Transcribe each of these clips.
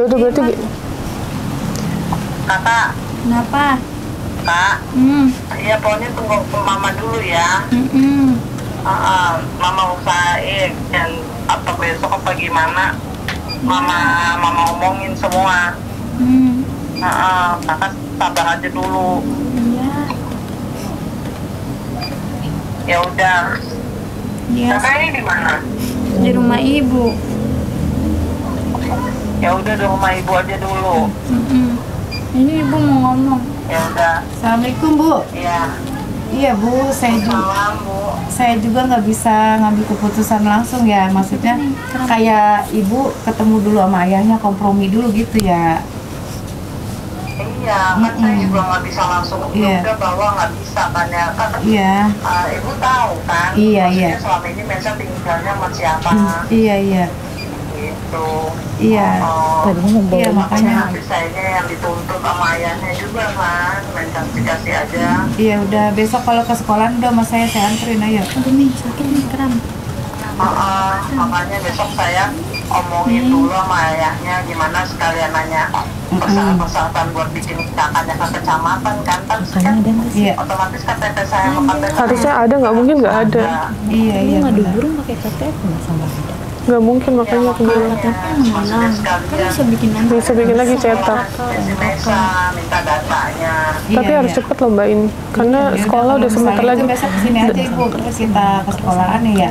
Ya udah berarti Kakak. Kenapa? Kak. Iya, pokoknya tunggu mama dulu ya. Mama usahain apa besok apa gimana. Mama omongin semua. Kakak sabar aja dulu. Iya. Ya udah. Iya. Kakak ini di mana? Di rumah ibu. Ya udah di rumah ibu aja dulu. Ini ibu mau ngomong. Ya udah. Assalamualaikum, Bu. Iya. Iya, Bu, Salam, Bu. saya juga nggak bisa ngambil keputusan langsung ya. Maksudnya kayak ibu ketemu dulu sama ayahnya, kompromi dulu gitu ya. Iya, kan saya juga nggak bisa langsung juga bahwa nggak bisa kan ya kan. Iya. Ibu tahu kan. Iya, maksudnya iya. selama ini Mesa tinggalnya sama siapa. Iya, iya. Gitu. Iya. Iya, makanya. Habis sayanya yang dituntut sama ayahnya juga kan. Mesa dikasih aja. Iya, udah besok kalau ke sekolah udah sama saya anterin ayo. Aduh nih, sakit nih kram. Makanya besok saya omongin dulu sama ayahnya gimana sekalian nanya persyaratan buat bikin kakaknya ke kecamatan kan Iya. otomatis KTP saya sama KTP harusnya ada, nggak mungkin nggak ada. Iya, iya. Ngadu burung pakai KTP sama Nggak mungkin, makanya aku bilang kan bisa bikin lagi cetak. minta datanya. Tapi harus cepet loh Mbak ini, karena sekolah udah sebentar lagi. Besok kesini aja ibu, terus kita ke sekolahan ya.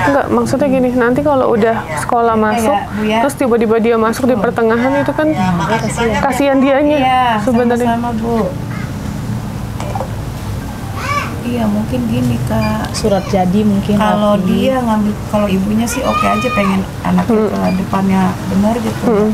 Enggak, maksudnya gini, nanti kalau udah sekolah masuk, terus tiba-tiba dia masuk di pertengahan itu kan kasihan dianya sebenarnya. Sama Bu. Iya, mungkin gini Kak. surat jadi mungkin. Kalau dia ngambil, kalau ibunya sih oke aja, pengen anaknya ke depannya benar gitu.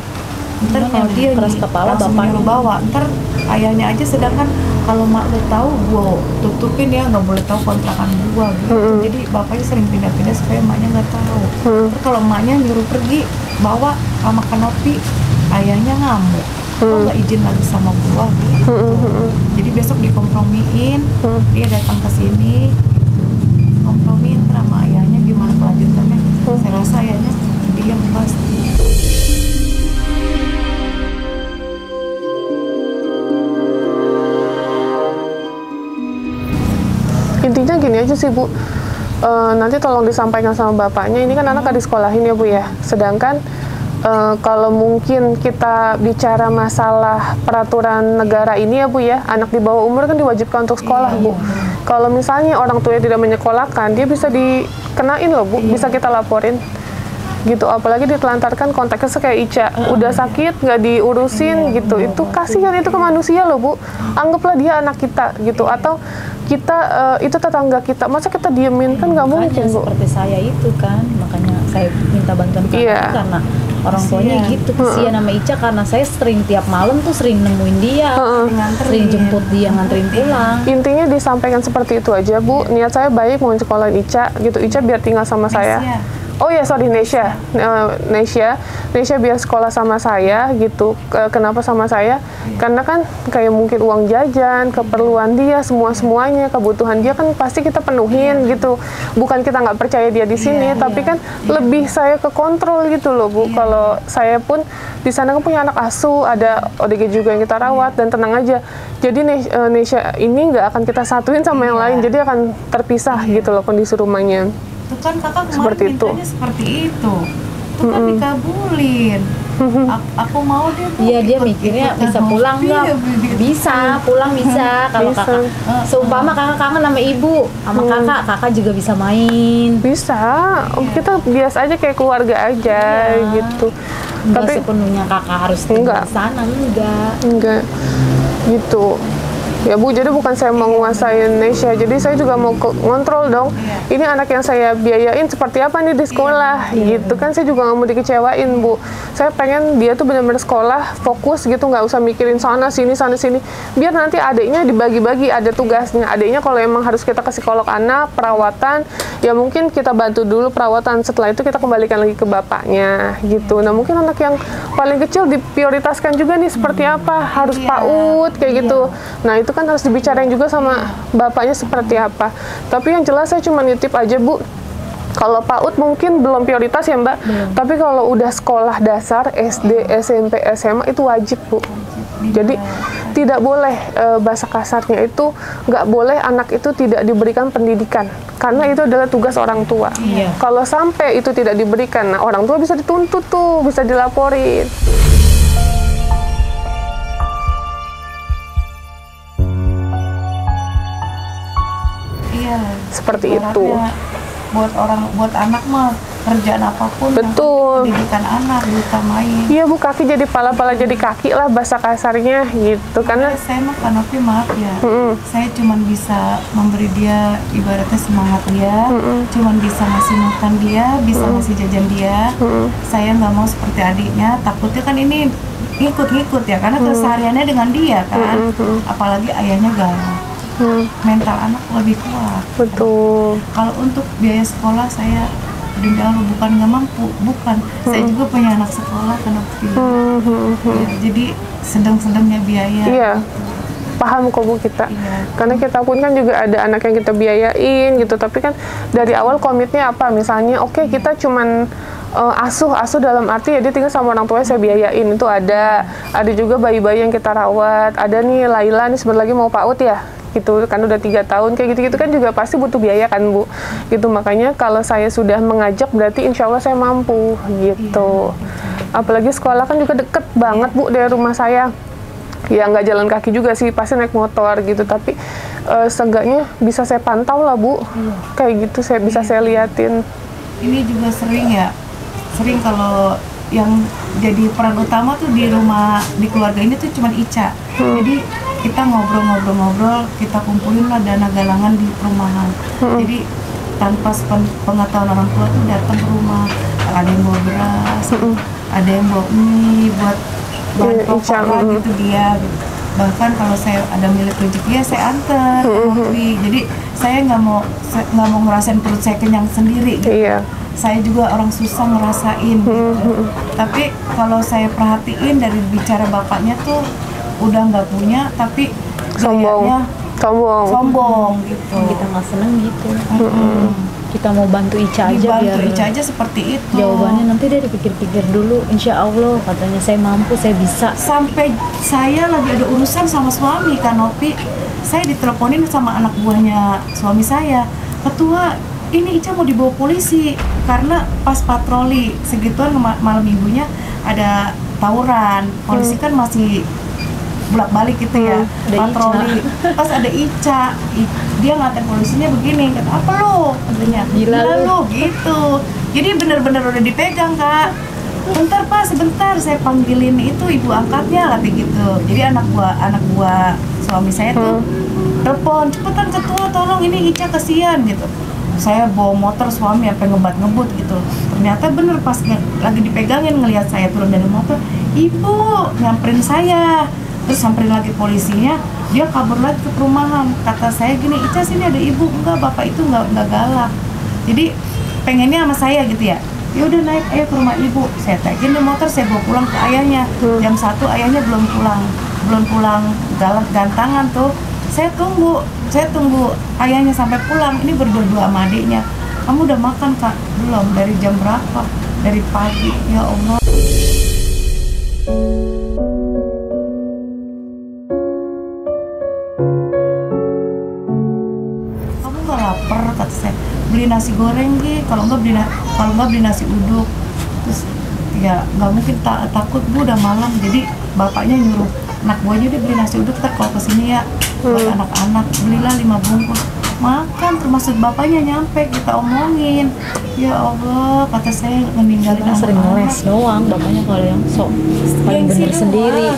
Ntar kalau dia keras kepala langsung bapaknya nyuruh bawa, ntar ayahnya aja, sedangkan kalau mak lu tahu gua tutupin ya, nggak boleh tahu kontrakan gua gitu. Jadi bapaknya sering pindah-pindah supaya maknya nggak tahu. Ntar kalau maknya nyuruh pergi bawa sama kanopi, ayahnya ngamuk. Kok nggak izin lagi sama gua gitu. Jadi besok dikompromiin, dia datang ke sini, kompromiin sama ayahnya gimana kelanjutannya. Saya rasa ayahnya diam pasti. Intinya gini aja sih Bu, nanti tolong disampaikan sama bapaknya, ini kan anak gak disekolahin ya Bu ya, sedangkan kalau mungkin kita bicara masalah peraturan negara ini ya Bu ya, anak di bawah umur kan diwajibkan untuk sekolah Bu. Kalau misalnya orang tuanya tidak menyekolahkan, dia bisa dikenain loh Bu, bisa kita laporin gitu. Apalagi ditelantarkan, konteksnya kayak Ica, udah sakit nggak diurusin gitu, itu kasihan, itu ke manusia loh Bu. Anggaplah dia anak kita gitu, atau kita itu tetangga kita, masa kita diemin, kan nggak mungkin Bu. Seperti saya itu kan, makanya saya minta bantuan karena orang tuanya gitu, kesian sama Ica, karena saya sering tiap malam tuh sering nemuin dia, sering jemput dia, nganterin pulang. Intinya disampaikan seperti itu aja Bu, niat saya baik mau sekolahin Ica gitu, Ica biar tinggal sama saya. Oh ya, sorry, Nesya biar sekolah sama saya gitu. Kenapa sama saya? Karena kan kayak mungkin uang jajan, keperluan dia, semuanya, kebutuhan dia kan pasti kita penuhin gitu. Bukan kita nggak percaya dia di sini, tapi kan lebih saya ke kontrol gitu loh Bu. Kalau saya pun di sana kan punya anak asuh, ada ODG juga yang kita rawat, dan tenang aja. Jadi Nesya ini nggak akan kita satuin sama yang lain, jadi akan terpisah gitu loh kondisi rumahnya. Itu kan kakak kemarin Seperti itu. mintanya seperti itu. Itu kan dikabulin. Aku mau deh Bu. Iya, dia mikirnya bisa pulang nggak? Bisa, pulang bisa. Kalau kakak, seumpama kakak kangen sama ibu, sama kakak juga bisa main. Bisa, kita biasa aja kayak keluarga aja gitu. Enggak Tapi sepenuhnya kakak harus tinggal di sana, enggak gitu. Ya Bu, jadi bukan saya mau nguasain Nesya, jadi saya juga mau ngontrol dong. Ini anak yang saya biayain seperti apa nih di sekolah, gitu kan. Saya juga nggak mau dikecewain Bu. Saya pengen dia tuh benar-benar sekolah, fokus gitu, nggak usah mikirin sana sini. Biar nanti adiknya dibagi-bagi, ada tugasnya. Adiknya kalau emang harus kita ke psikolog anak, perawatan, ya mungkin kita bantu dulu perawatan. Setelah itu kita kembalikan lagi ke bapaknya, gitu. Nah mungkin anak yang paling kecil diprioritaskan juga nih seperti apa, harus PAUD kayak gitu. Nah itu kan harus dibicarain juga sama bapaknya seperti apa. Tapi yang jelas saya cuma nitip aja Bu, Kalau PAUD mungkin belum prioritas ya Mbak, tapi kalau udah sekolah dasar, SD, SMP, SMA itu wajib Bu. Jadi tidak boleh, bahasa kasarnya itu nggak boleh anak itu tidak diberikan pendidikan, karena itu adalah tugas orang tua. Kalau sampai itu tidak diberikan, nah orang tua bisa dituntut tuh, bisa dilaporin. Iya. Seperti itu. Buat anak mah kerjaan apapun, Betul. pendidikan anak diutamain. Iya Bu, kaki jadi pala jadi kaki lah bahasa kasarnya gitu, karena saya mah Kanopi maaf ya, saya cuman bisa memberi dia ibaratnya semangat dia, cuman bisa ngasih makan dia, bisa ngasih jajan dia. Saya nggak mau seperti adiknya, takutnya kan ini ngikut-ngikut ya, karena kesehariannya dengan dia kan, apalagi ayahnya galak. Mental anak lebih kuat. betul. Kalau untuk biaya sekolah saya demi Allah bukan nggak mampu, bukan. Saya juga punya anak sekolah Kanopi. Ya, jadi sedang-sedangnya biaya. Iya, paham kok Bu kita. Iya. Karena kita pun kan juga ada anak yang kita biayain gitu, tapi kan dari awal komitnya apa? Misalnya, oke, kita cuman asuh dalam arti ya dia tinggal sama orang tuanya saya biayain, itu ada juga bayi-bayi yang kita rawat, ada nih Laila nih sebentar lagi mau PAUD ya gitu kan, udah 3 tahun kayak gitu-gitu kan juga pasti butuh biaya kan Bu gitu. Makanya kalau saya sudah mengajak berarti insya Allah saya mampu gitu. Apalagi sekolah kan juga deket banget Bu dari rumah saya ya, nggak jalan kaki juga sih, pasti naik motor gitu, tapi seenggaknya bisa saya pantau lah Bu, kayak gitu saya bisa saya liatin. Ini juga sering kalau yang jadi peran utama tuh di rumah, di keluarga ini tuh cuma Ica. Jadi kita ngobrol-ngobrol, kita kumpulin lah dana galangan di perumahan. Jadi tanpa pengetahuan orang tua tuh datang ke rumah, ada yang bawa beras, ada yang bawa mie buat bahan pokok lah gitu dia. Bahkan kalau saya ada milik rezeki ya saya antar kopi. Jadi saya nggak mau ngerasain perut saya kenyang sendiri gitu. Saya juga orang susah ngerasain gitu. Tapi kalau saya perhatiin dari bicara bapaknya tuh udah nggak punya, tapi gayanya sombong gitu. Kita nggak seneng gitu. Kita mau bantu Ica aja biar Ica aja seperti itu. Jawabannya nanti dia dipikir-pikir dulu. Insya Allah katanya saya mampu, saya bisa. Sampai saya lagi ada urusan sama suami Kanopi, saya diteleponin sama anak buahnya suami saya, ketua ini Ica mau dibawa polisi karena pas patroli segituan malam minggunya ada tawuran. Polisi kan masih bolak-balik gitu ya, patroli. Pas ada Ica, dia ngatain polisinya begini, kata apa lo? Katanya, gila lo gitu. Jadi bener-bener udah dipegang Kak. Bentar Pak, sebentar saya panggilin itu ibu angkatnya lah gitu. Jadi anak buah suami saya tuh telepon, cepetan ketua tolong ini Ica kasihan gitu. Saya bawa motor, suami sampai ngebut gitu. Ternyata bener pas lagi dipegangin ngelihat saya turun dari motor, ibu nyamperin saya. Terus samperin lagi polisinya, dia kabur lagi ke perumahan. Kata saya gini, Ica sini ada ibu. Enggak, bapak itu enggak galak. Jadi pengennya sama saya gitu ya. Ya udah naik, ayo ke rumah ibu. Saya taikin di motor, saya bawa pulang ke ayahnya. Jam 1 ayahnya belum pulang galak gantangan tuh. Saya tunggu ayahnya sampai pulang. Ini berdua sama adiknya. Kamu udah makan Kak? Belum. Dari jam berapa? Dari pagi. Ya Allah. Kamu nggak lapar? Kata saya. Beli nasi goreng gitu. Kalau nggak beli nasi uduk. Terus ya nggak mungkin takut Bu udah malam. Jadi bapaknya nyuruh anak buahnya udah beli nasi uduk. Kalau kesini ya buat anak-anak belilah 5 bungkus. Makan termasuk bapaknya nyampe kita omongin. Ya Allah, kata saya meninggalin anak-anak. Sering ngeles doang, bapaknya kalau yang sok paling bener sendiri.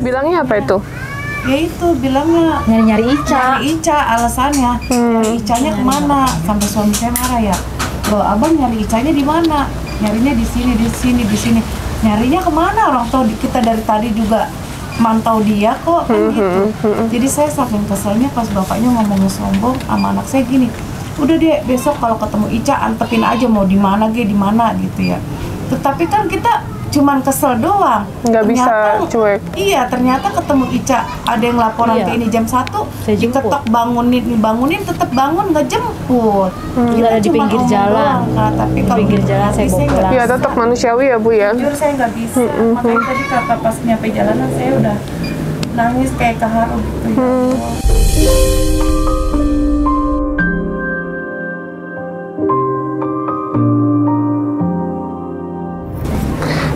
Bilangnya apa itu? Ya itu bilangnya Nyari-nyari Ica. nyari Ica alasannya. Nyari Icanya kemana? Sampai suami saya marah ya. Loh, abang nyari Icanya di mana? Nyarinya di sini. Nyarinya kemana? Orang tahu kita dari tadi juga mantau dia kok kan gitu. Jadi saya saking keselnya pas bapaknya ngomongnya sombong sama anak saya gini. Udah deh, besok kalau ketemu Ica antepin aja mau di mana gitu ya. Tetapi kan kita cuman kesel doang. Nggak bisa Ternyata- cuek. Iya, ternyata ketemu Ica ada yang laporan Iya. ke ini jam 1, Saya jemput. diketok bangunin tetap bangun nggak jemput. Kita ada di cuma pinggir ngomong jalan. doang, Kak. Tapi Di kalau pinggir jalan saya bawa pulang. Ya tetap manusiawi ya Bu ya. jujur saya nggak bisa. Makanya tadi kakak pas nyampe jalanan saya udah nangis kayak keharu gitu. Ya Allah.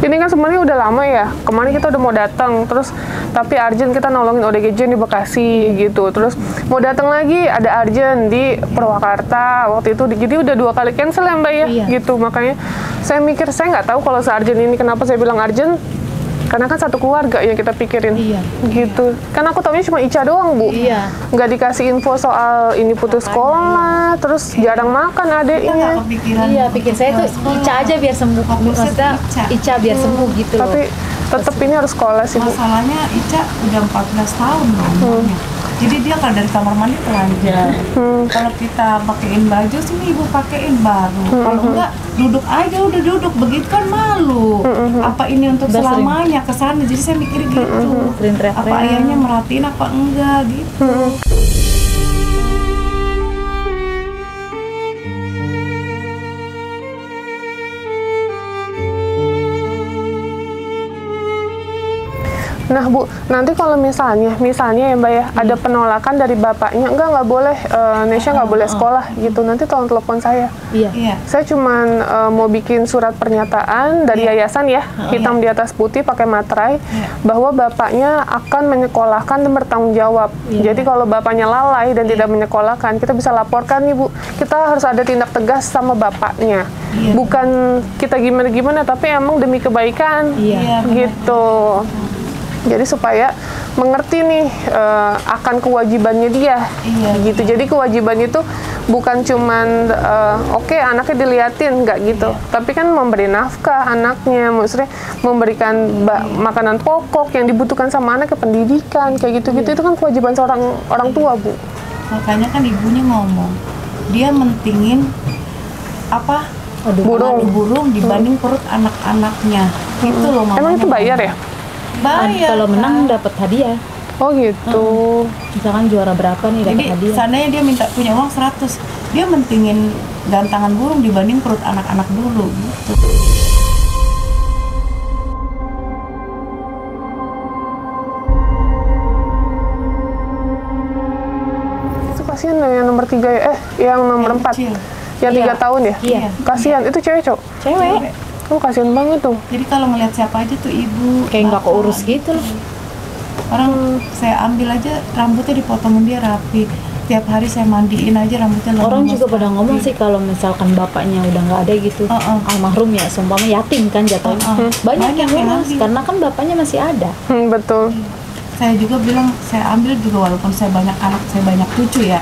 Ini kan sebenarnya udah lama ya. Kemarin kita udah mau datang, terus tapi Arjen kita nolongin ODGJ di Bekasi gitu. Terus mau datang lagi ada Arjen di Purwakarta waktu itu. Jadi udah 2 kali cancel ya Mbak ya. Iya. Gitu. Makanya saya mikir saya nggak tahu kalau se-Arjen ini kenapa saya bilang Arjen. Karena kan satu keluarga yang kita pikirin. Iya. Gitu. Kan aku taunya cuma Ica doang Bu. Iya. Nggak dikasih info soal ini putus sekolah, terus jarang makan Kita nggak adeknya. kepikiran. Iya, pikir saya tuh Ica aja biar sembuh. Fokusnya Maksudnya Ica. Ica biar sembuh gitu loh. Tapi tetap ini harus sekolah sih Bu. Masalahnya Ica udah 14 tahun loh umurnya. Jadi dia kalau dari kamar mandi telanjang. Kalau kita pakein baju sini ibu pakein baru. Kalau enggak duduk aja udah duduk begitu kan malu. Apa ini untuk Udah sering. selamanya ke sana? Jadi saya mikir gitu. Sering teriak-teriak. Apa ayahnya merhatiin apa enggak gitu. Nah Bu, nanti kalau misalnya ya Mbak ya, ada penolakan dari bapaknya, nggak boleh, Nesya nggak boleh sekolah gitu, nanti tolong telepon saya. Iya. Iya. Saya cuman mau bikin surat pernyataan dari yayasan ya, hitam di atas putih pakai materai, bahwa bapaknya akan menyekolahkan dan bertanggung jawab. Iya. Jadi kalau bapaknya lalai dan tidak menyekolahkan, kita bisa laporkan nih Bu, kita harus ada tindak tegas sama bapaknya. Iya. Bukan kita gimana-gimana, tapi emang demi kebaikan. Iya. Gitu. Jadi supaya mengerti nih akan kewajibannya dia, Iya. gitu. Jadi kewajiban itu bukan cuman oke, anaknya diliatin, nggak gitu. Tapi kan memberi nafkah anaknya, maksudnya memberikan makanan pokok yang dibutuhkan sama anak, ke pendidikan, kayak gitu-gitu. Itu kan kewajiban seorang orang tua Bu. Makanya kan ibunya ngomong, dia mentingin apa? Burung. Burung dibanding perut anak-anaknya. Itu loh mamanya. Emang itu bayar ya? Bayar. Kalau menang Kak. dapat hadiah. Oh gitu. Misalkan juara berapa nih dapat Jadi hadiah. seandainya dia minta punya uang 100, dia mentingin gantangan burung dibanding perut anak-anak dulu gitu. Itu kasihan yang nomor 3 ya, yang nomor 4. kecil. Yang 3 tahun ya? Iya. Kasihan, itu cewek cowok? Cewek. Oh kasihan banget tuh. Jadi kalau ngeliat siapa aja tuh ibu, Kayak nggak bapak, keurus gitu loh. Orang saya ambil aja rambutnya dipotongin dia rapi. Tiap hari saya mandiin aja rambutnya Orang lemas, juga pada rapi. ngomong sih kalau misalkan bapaknya udah nggak ada gitu, almarhum ya, seumpama yatim kan jatuhnya. Banyak yang ngomong karena kan bapaknya masih ada. Betul. Saya juga bilang saya ambil juga walaupun saya banyak anak, saya banyak cucu ya.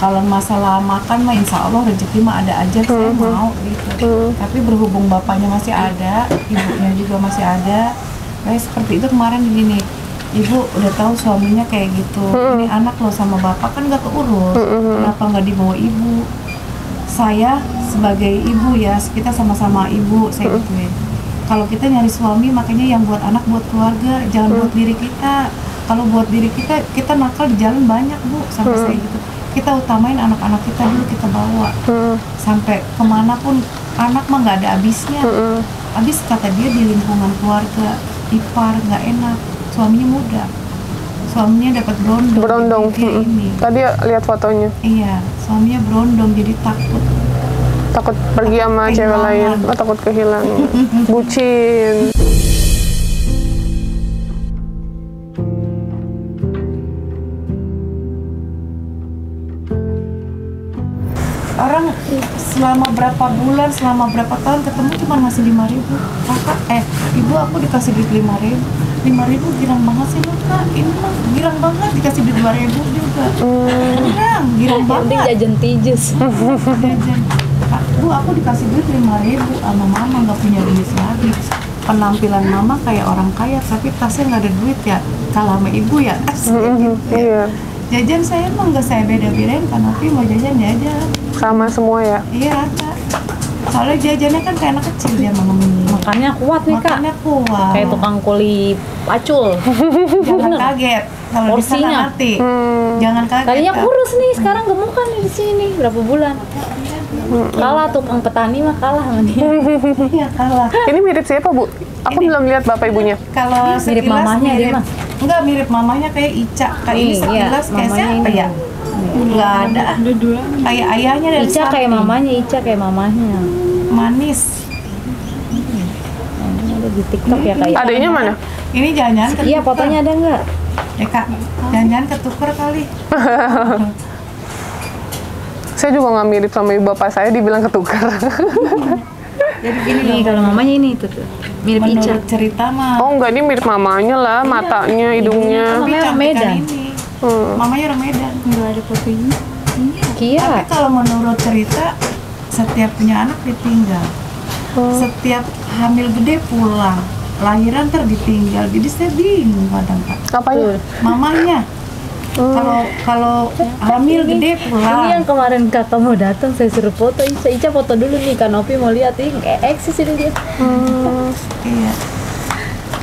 Kalau masalah makan mah insya Allah rezeki mah ada aja, saya mau gitu. Tapi berhubung bapaknya masih ada, ibunya juga masih ada, kayak seperti itu kemarin gini, ibu udah tahu suaminya kayak gitu, ini anak lo sama bapak kan nggak keurus, kenapa nggak dibawa ibu? Saya sebagai ibu ya, kita sama-sama ibu, saya gituin. Kalau kita nyari suami makanya yang buat anak, buat keluarga, jangan buat diri kita. Kalau buat diri kita, kita nakal di jalan banyak Bu, sampai saya gitu. Kita utamain anak-anak kita dulu, kita bawa sampai kemanapun. Anak mah nggak ada habisnya. Habis kata dia di lingkungan keluarga ipar nggak enak, suaminya muda, suaminya dapat berondong. Jadi dia ini. Tadi lihat fotonya, Iya, suaminya berondong jadi takut. takut pergi sama Kehilangan. cewek lain, oh, takut kehilangan, bucin. Orang selama berapa bulan, selama berapa tahun ketemu cuma ngasih 5.000. Kakak, ibu aku dikasih duit 5.000. 5.000 girang banget sih lu Kak. Ini mah girang banget dikasih duit 2.000 juga. Girang Yang penting banget. jajan tijus. Jajan. Kak, Bu aku dikasih duit 5.000 sama mama nggak punya duit lagi. Penampilan mama kayak orang kaya tapi tasnya nggak ada duit ya. Kalau sama ibu ya tas gitu. Iya, Jajan saya emang nggak saya beda-bedain kan, tapi mau jajan ya aja. sama semua ya. Iya rata. Soalnya jajannya kan kayak anak kecil dia mengemis. Makannya kuat nih Kak. Makannya kuat. Kayak tukang kuli pacul. Jangan kaget kalau di sana Porsinya. nanti. Jangan kaget. Tadinya Kak. kurus nih, sekarang gemukan nih di sini berapa bulan. Kalah tukang petani mah kalah sama dia. Iya kalah. Ini mirip siapa, Bu? Aku belum lihat bapak ibunya. Kalau Mirip sekilas mamahnya dia mah. Enggak mirip mamahnya kayak Ica. Kayak ini Iya, sekilas kayak mamanya siapa ini. ya? Enggak ada. Kayak ayahnya dari Ica kayak samping. mamanya, Ica kayak mamanya. Manis. Ada di TikTok ya kayak. Adanya mana? Ini jangan-jangan ketuker. Iya, fotonya ada nggak? Ya kak, jangan-jangan ketuker kali. Saya juga nggak mirip sama ibu bapak saya, dibilang ketukar. Jadi gini Nih loh. kalau mamanya ini tuh, mirip Ica. Menurut cerita mah. Oh enggak, ini mirip mamanya lah, matanya, hidungnya. Tapi Mamanya orang cantikan Medan. ini. Mamanya orang Medan. Nggak ada fotonya. Kia. Tapi kalau menurut cerita, setiap punya anak ditinggal. Setiap hamil gede pulang. Lahiran ditinggal. Jadi saya bingung kadang kak. Apanya? Mamanya. Kalau hamil gede Ini pulang. yang kemarin kakak mau datang, saya suruh foto. Ica foto dulu nih, Kanopi mau lihat ini eksis ini dia. Iya.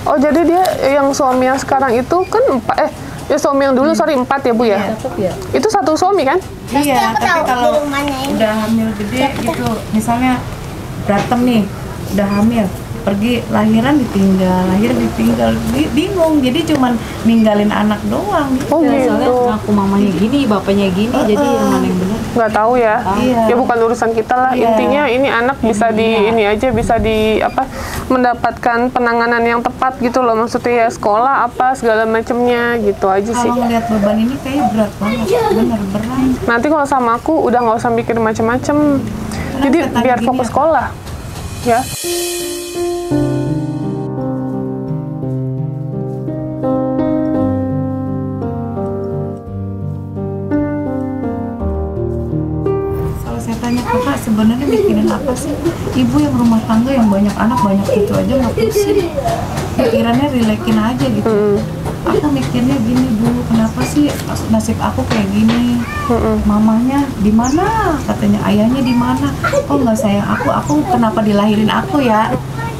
Oh jadi dia yang suami yang sekarang itu kan ya suami yang dulu sorry 4 ya Bu ya? Cakep ya. Itu satu suami kan? Iya, tapi kalau udah hamil gede gitu, misalnya berantem nih, udah hamil, pergi lahiran ditinggal, bingung, jadi cuman ninggalin anak doang. Oh Soalnya gitu. ngaku mamanya gini, bapaknya gini, jadi yang mana yang benar? Nggak tahu ya. Iya. Ya bukan urusan kita lah. Iya. Intinya ini anak bisa ini aja bisa mendapatkan penanganan yang tepat gitu loh. Maksudnya ya sekolah apa segala macemnya gitu aja sih. Kalau ngeliat beban ini kayak berat banget, bener berat. Nanti kalau sama aku udah nggak usah mikir macem-macem. Jadi kata biar gini fokus ya, sekolah. Ya. Kalau saya tanya kakak sebenarnya mikirin apa sih? Ibu yang rumah tangga yang banyak anak banyak itu aja nggak pusing. Pikirannya rilekin aja gitu. Aku mikirnya gini Bu, kenapa sih nasib aku kayak gini? Mamanya di mana? Katanya ayahnya di mana? Oh nggak sayang aku kenapa dilahirin aku ya?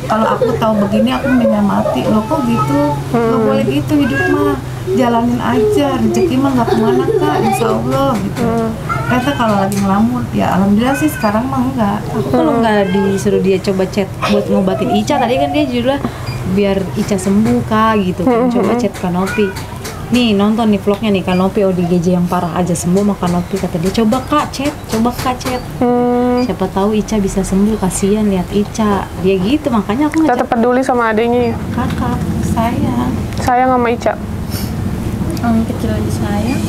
Kalau aku tahu begini aku mendingan mati. Loh kok gitu? Nggak boleh gitu hidup mah. Jalanin aja, rezeki mah nggak kemana kak, insya Allah gitu. Ternyata kalau lagi ngelamun, ya alhamdulillah sih sekarang mah enggak. Aku kalau nggak disuruh dia coba chat buat ngobatin Ica, tadi kan dia judulnya biar Ica sembuh kak gitu kan. Coba chat Kanopi. Nih nonton nih vlognya nih Kanopi ODGJ yang parah aja sembuh sama Kanopi, kata dia coba kak chat. Siapa tahu Ica bisa sembuh, kasihan lihat Ica. Dia gitu, makanya aku Tetap ngechat peduli sama adanya ya. Kakak, sayang. Sayang sama Ica. kecil aja sayang.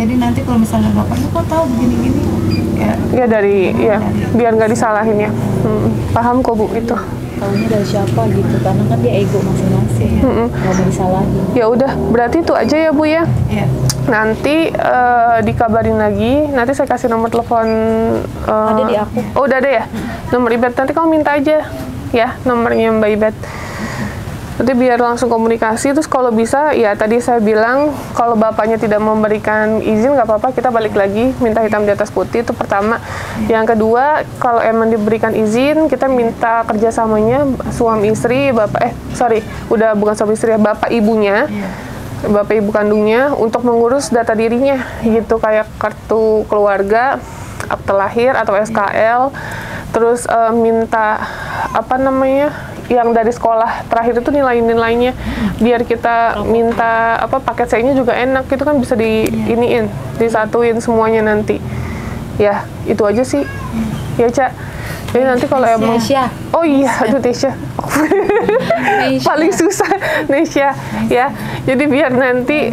Jadi nanti kalau misalnya bapak, lu kok tahu begini-gini? Ya, Ya biar nggak disalahin ya. Paham kok Bu itu. Taunya dari siapa gitu, karena kan dia ego masing-masing. Nggak mau disalahin. Ya udah, berarti itu aja ya Bu ya. ya. Nanti dikabarin lagi. Nanti saya kasih nomor telepon. Ada di aku. Oh udah ada ya. Nomor Ibet nanti kamu minta aja ya nomornya Mbak Ibet. Nanti biar langsung komunikasi. Terus kalau bisa ya tadi saya bilang kalau bapaknya tidak memberikan izin nggak apa-apa, kita balik lagi minta hitam di atas putih, itu pertama. Yang kedua, kalau emang diberikan izin kita minta kerjasamanya suami istri udah bukan suami istri ya, bapak ibunya. Bapak ibu kandungnya untuk mengurus data dirinya gitu, kayak kartu keluarga, akte lahir atau SKL, terus minta yang dari sekolah terakhir itu nilai-nilainya, biar kita minta paket C-nya juga enak, itu kan bisa disatuin semuanya nanti. Ya, itu aja sih. Ya, Ca. Jadi nanti kalau emang Oh iya, aduh Nesya. Paling susah Nesya ya. Jadi biar nanti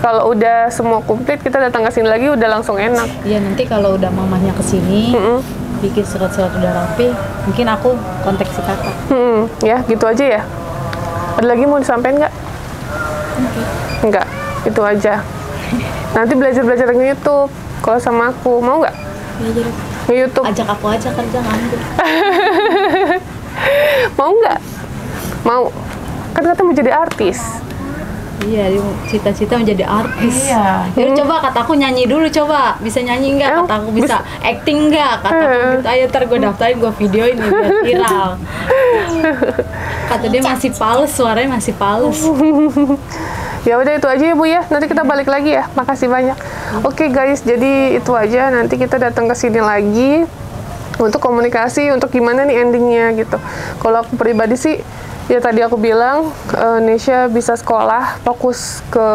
kalau udah semua komplit kita datang ke sini lagi udah langsung enak. Iya, nanti kalau udah mamahnya kesini bikin surat-surat udah rapi, mungkin aku kontak si kakak. Ya gitu aja ya. Ada lagi mau disampaikan nggak? Enggak, itu aja. Nanti belajar ke YouTube kalau sama aku, mau nggak? Belajar Ke YouTube. ajak aku aja kerja nganggur. Mau nggak? Mau? Kan katanya mau jadi artis. Iya, dia cita-cita menjadi artis. Iya. Jadi coba kataku nyanyi dulu, coba bisa nyanyi nggak? Kataku bisa acting nggak? Kataku gitu, ayo ntar gue daftarin, gue videoin biar viral. Kata dia masih pales, suaranya masih pales. Ya udah itu aja ya Bu ya. Nanti kita balik lagi ya. Makasih banyak. Oke guys, jadi itu aja. Nanti kita datang ke sini lagi untuk komunikasi, untuk gimana nih endingnya gitu. Kalau aku pribadi sih, ya tadi aku bilang Nesya bisa sekolah, fokus ke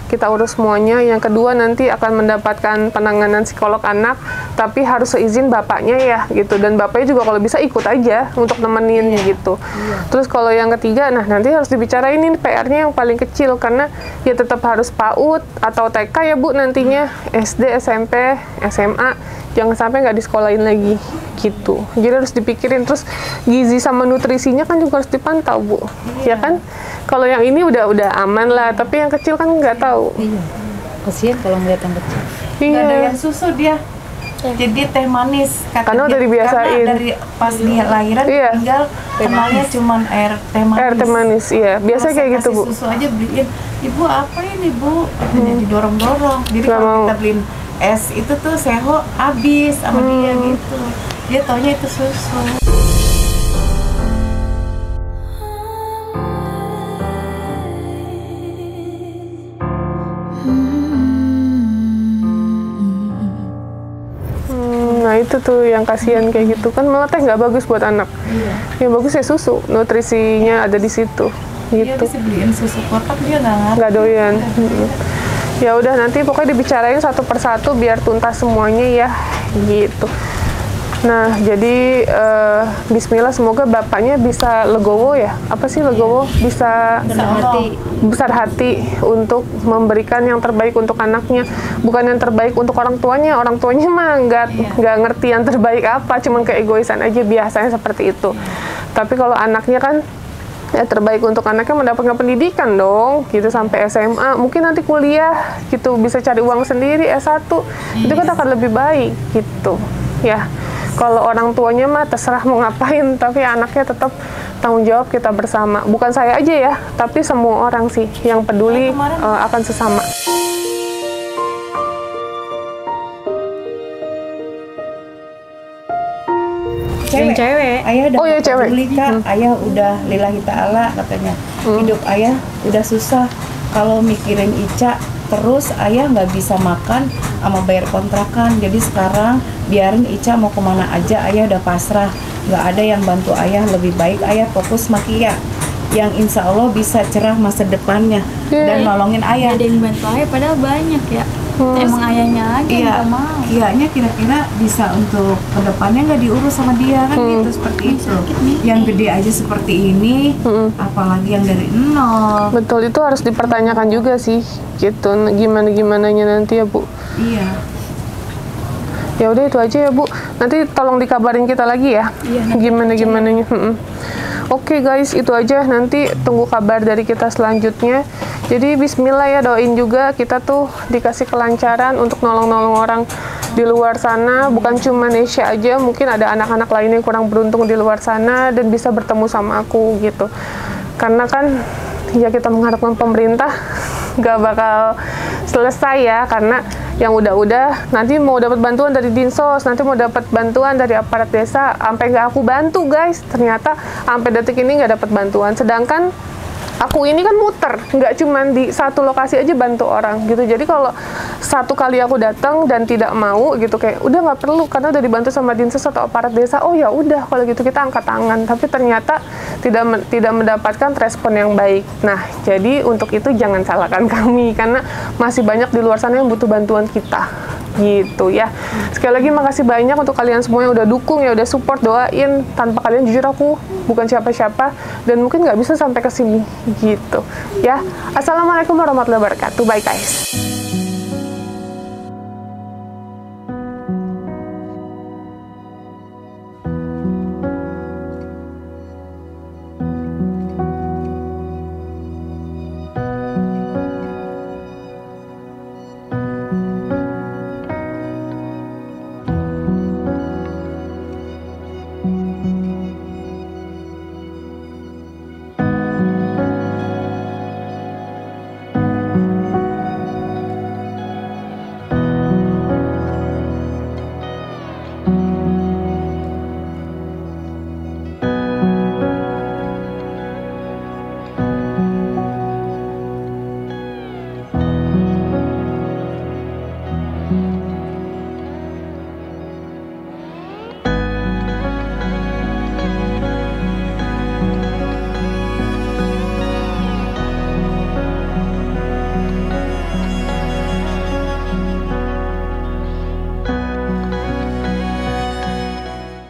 kita urus semuanya. Yang kedua nanti akan mendapatkan penanganan psikolog anak, tapi harus seizin bapaknya ya gitu. Dan bapaknya juga kalau bisa ikut aja untuk nemenin gitu. Terus kalau yang ketiga, nah nanti harus dibicarain ini PR-nya yang paling kecil, karena ya tetap harus PAUD atau TK ya Bu nantinya, SD, SMP, SMA, jangan sampai nggak disekolahin lagi gitu. Jadi harus dipikirin. Terus gizi sama nutrisinya kan juga harus dipantau Bu, ya kan? Kalau yang ini udah aman lah, tapi yang kecil kan nggak tahu. Iya. Kasihan kalau ngeliat yang kecil. Nggak ada yang susu dia. Jadi teh manis. Karena udah dibiasain. Karena dari pas dia lahiran tinggal kenalnya cuman air teh manis. Air teh manis, iya. Biasa kayak gitu Bu. Susu aja beliin. Ibu apa ini Bu? Katanya didorong-dorong. Jadi kalau kita beliin es itu tuh seho habis sama dia gitu. Dia taunya itu susu. Nah itu tuh yang kasihan kayak gitu kan, malah teh nggak bagus buat anak. Yang bagus ya susu, nutrisinya ada di situ. Dia Gitu. bisa beliin susu kotak dia Nggak doyan. Ya udah nanti pokoknya dibicarain satu persatu biar tuntas semuanya ya gitu. Nah jadi Bismillah, semoga bapaknya bisa legowo ya, apa sih legowo, bisa besar hati untuk memberikan yang terbaik untuk anaknya, bukan yang terbaik untuk orang tuanya mah nggak ngerti yang terbaik apa, cuma keegoisan aja biasanya seperti itu. Tapi kalau anaknya kan ya terbaik untuk anaknya mendapatkan pendidikan dong gitu sampai SMA, mungkin nanti kuliah gitu bisa cari uang sendiri S1, itu kan akan lebih baik gitu ya. Kalau orang tuanya mah terserah mau ngapain, tapi anaknya tetap tanggung jawab kita bersama. Bukan saya aja ya, tapi semua orang sih yang peduli akan sesama. Cewek. Ayah udah peduli Kak. Ayah udah lillahi ta'ala katanya. Hidup ayah udah susah. Kalau mikirin Ica terus ayah nggak bisa makan sama bayar kontrakan. Jadi sekarang biarin Ica mau kemana aja, ayah udah pasrah. Nggak ada yang bantu ayah, lebih baik ayah fokus sama Kia yang insya Allah bisa cerah masa depannya dan nolongin ayah. Ada yang bantu ayah padahal banyak ya. Emang ayahnya aja yang nggak mau. Kianya kira-kira bisa untuk kedepannya nggak diurus sama dia kan gitu, seperti itu. Yang gede aja seperti ini, apalagi yang dari nol. Betul, itu harus dipertanyakan juga sih gitu, gimananya nanti ya Bu. Iya. Ya udah itu aja ya Bu, nanti tolong dikabarin kita lagi ya, gimananya. Oke guys, itu aja, nanti tunggu kabar dari kita selanjutnya. Jadi bismillah ya, doain juga kita tuh dikasih kelancaran untuk nolong-nolong orang di luar sana, bukan cuma Nesya aja, mungkin ada anak-anak lain yang kurang beruntung di luar sana dan bisa bertemu sama aku gitu. Karena kan ya kita mengharapkan pemerintah gak bakal selesai ya, karena yang udah-udah nanti mau dapat bantuan dari Dinsos, nanti mau dapat bantuan dari aparat desa, sampai nggak aku bantu guys, ternyata sampai detik ini nggak dapat bantuan. Sedangkan aku ini kan muter, nggak cuma di satu lokasi aja bantu orang gitu. Jadi kalau satu kali aku datang dan tidak mau gitu, kayak udah nggak perlu karena udah dibantu sama Dinsos atau aparat desa, oh ya udah kalau gitu kita angkat tangan. Tapi ternyata tidak mendapatkan respon yang baik. Nah jadi untuk itu jangan salahkan kami, karena masih banyak di luar sana yang butuh bantuan kita gitu ya. Sekali lagi makasih banyak untuk kalian semua yang udah dukung, ya udah support, doain. Tanpa kalian jujur aku bukan siapa-siapa dan mungkin nggak bisa sampai ke sini gitu ya. Assalamualaikum warahmatullahi wabarakatuh. Bye guys.